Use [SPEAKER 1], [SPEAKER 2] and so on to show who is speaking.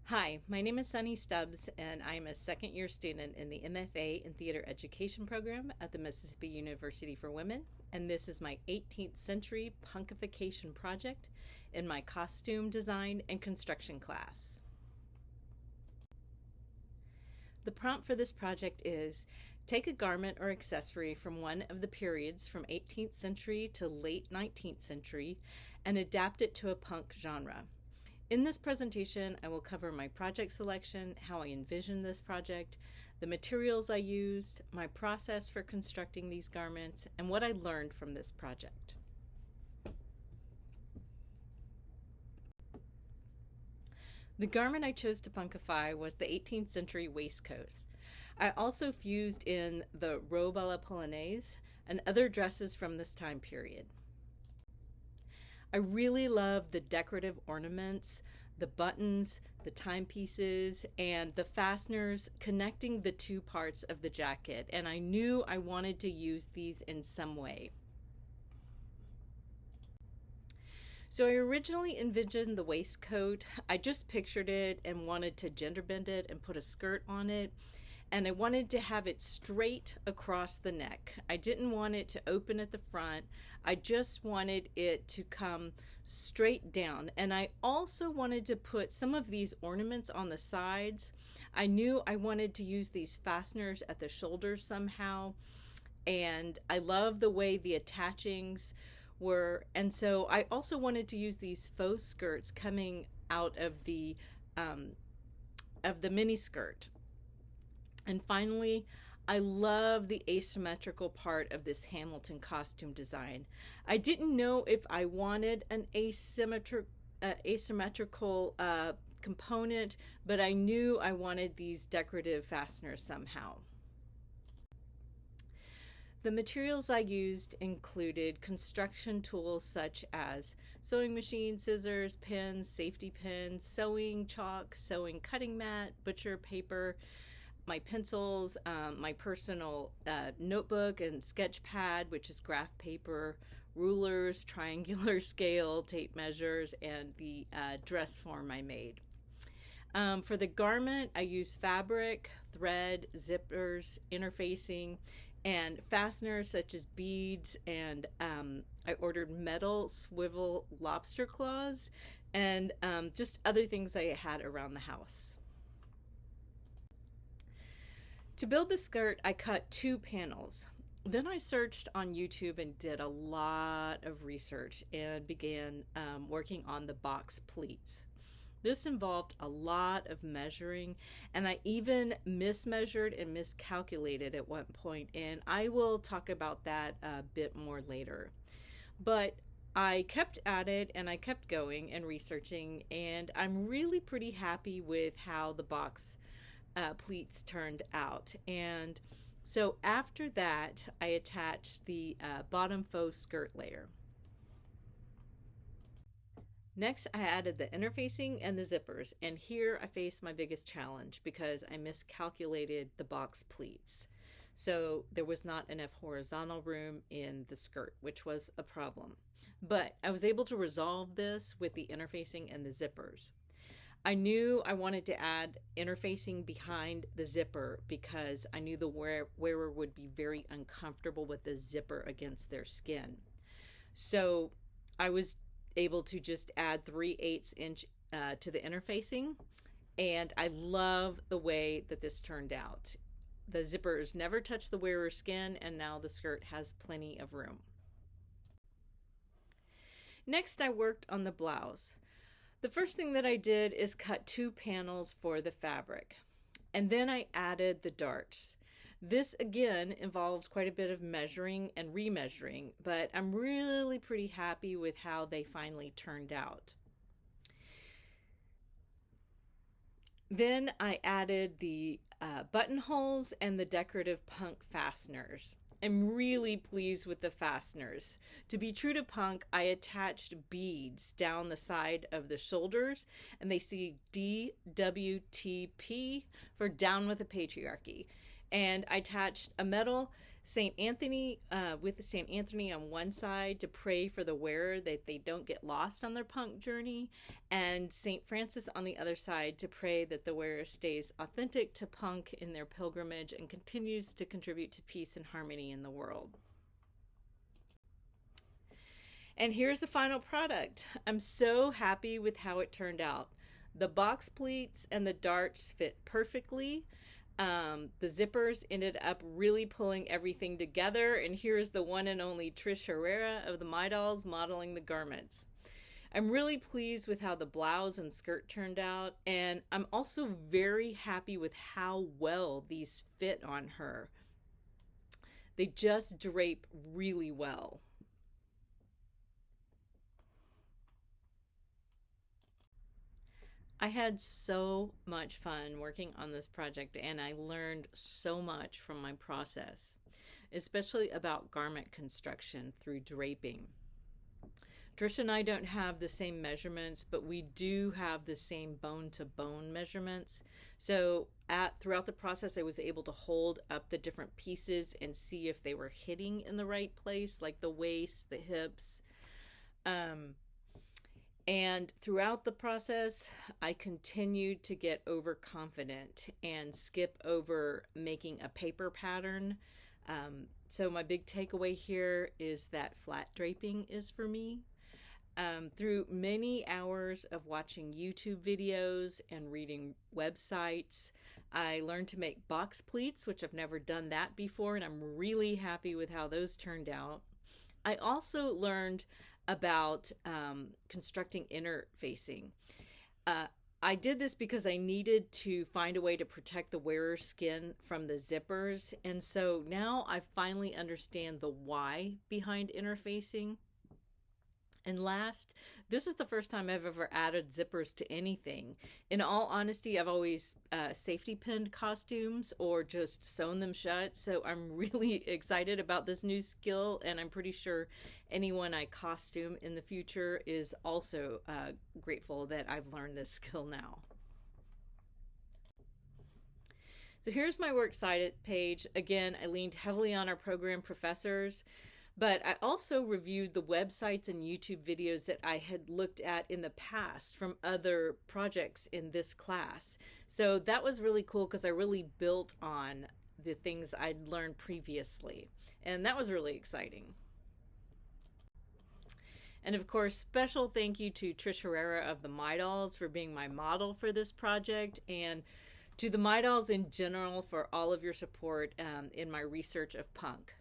[SPEAKER 1] Hi, my name is Sunny Stubbs, and I am a second year student in the MFA in Theater Education program at the Mississippi University for Women, and this is my 18th century punkification project in my costume design and construction class. The prompt for this project is take a garment or accessory from one of the periods from 18th century to late 19th century and adapt it to a punk genre. In this presentation, I will cover my project selection, how I envisioned this project, the materials I used, my process for constructing these garments, and what I learned from this project. The garment I chose to punkify was the 18th century waistcoat. I also fused in the robe a la polonaise and other dresses from this time period. I really love the decorative ornaments, the buttons, the timepieces, and the fasteners connecting the two parts of the jacket, and I knew I wanted to use these in some way. So I originally envisioned the waistcoat. I just pictured it and wanted to gender bend it and put a skirt on it. And I wanted to have it straight across the neck. I didn't want it to open at the front. I just wanted it to come straight down. And I also wanted to put some of these ornaments on the sides. I knew I wanted to use these fasteners at the shoulders somehow. And I love the way the attachings were. And so I also wanted to use these faux skirts coming out of the mini skirt. And finally, I love the asymmetrical part of this Hamilton costume design. I didn't know if I wanted an asymmetrical component, but I knew I wanted these decorative fasteners somehow. The materials I used included construction tools such as sewing machine, scissors, pins, safety pins, sewing chalk, sewing cutting mat, butcher paper, my pencils, my personal notebook and sketch pad, which is graph paper, rulers, triangular scale, tape measures, and the dress form I made. For the garment, I used fabric, thread, zippers, interfacing, and fasteners such as beads, and I ordered metal swivel lobster claws, and just other things I had around the house. To build the skirt, I cut 2 panels. Then I searched on YouTube and did a lot of research and began working on the box pleats. This involved a lot of measuring, and I even mismeasured and miscalculated at one point, and I will talk about that a bit more later. But I kept at it and I kept going and researching, and I'm really pretty happy with how the box pleats turned out. And so after that, I attached the bottom faux skirt layer. Next, I added the interfacing and the zippers, and here I faced my biggest challenge because I miscalculated the box pleats. So there was not enough horizontal room in the skirt, which was a problem. But I was able to resolve this with the interfacing and the zippers. I knew I wanted to add interfacing behind the zipper because I knew the wearer would be very uncomfortable with the zipper against their skin. So I was able to just add 3/8 inch to the interfacing, and I love the way that this turned out. The zippers never touch the wearer's skin, and now the skirt has plenty of room. Next, I worked on the blouse. The first thing that I did is cut 2 panels for the fabric, and then I added the darts. This again involves quite a bit of measuring and remeasuring, but I'm really pretty happy with how they finally turned out. Then I added the buttonholes and the decorative punk fasteners. I'm really pleased with the fasteners. To be true to punk, I attached beads down the side of the shoulders, and they see DWTP for Down with the Patriarchy. And I attached a metal St. Anthony, with St. Anthony on one side to pray for the wearer that they don't get lost on their punk journey, and St. Francis on the other side to pray that the wearer stays authentic to punk in their pilgrimage and continues to contribute to peace and harmony in the world. And here's the final product. I'm so happy with how it turned out. The box pleats and the darts fit perfectly. The zippers ended up really pulling everything together, and here's the one and only Trish Herrera of the My Dolls modeling the garments. I'm really pleased with how the blouse and skirt turned out, and I'm also very happy with how well these fit on her. They just drape really well. I had so much fun working on this project, and I learned so much from my process, especially about garment construction through draping. Trish and I don't have the same measurements, but we do have the same bone-to-bone measurements. So throughout the process, I was able to hold up the different pieces and see if they were hitting in the right place, like the waist, the hips. And throughout the process, I continued to get overconfident and skip over making a paper pattern. So my big takeaway here is that flat draping is for me. Through many hours of watching YouTube videos and reading websites, I learned to make box pleats, which I've never done that before, and I'm really happy with how those turned out. I also learned about constructing interfacing. I did this because I needed to find a way to protect the wearer's skin from the zippers, and so now I finally understand the why behind interfacing. And last, this is the first time I've ever added zippers to anything. In all honesty, I've always safety pinned costumes or just sewn them shut. So I'm really excited about this new skill, and I'm pretty sure anyone I costume in the future is also grateful that I've learned this skill now. So here's my works cited page. Again, I leaned heavily on our program professors, but I also reviewed the websites and YouTube videos that I had looked at in the past from other projects in this class. So that was really cool because I really built on the things I'd learned previously. And that was really exciting. And of course, special thank you to Trish Herrera of the My Dolls for being my model for this project, and to the My Dolls in general for all of your support in my research of punk.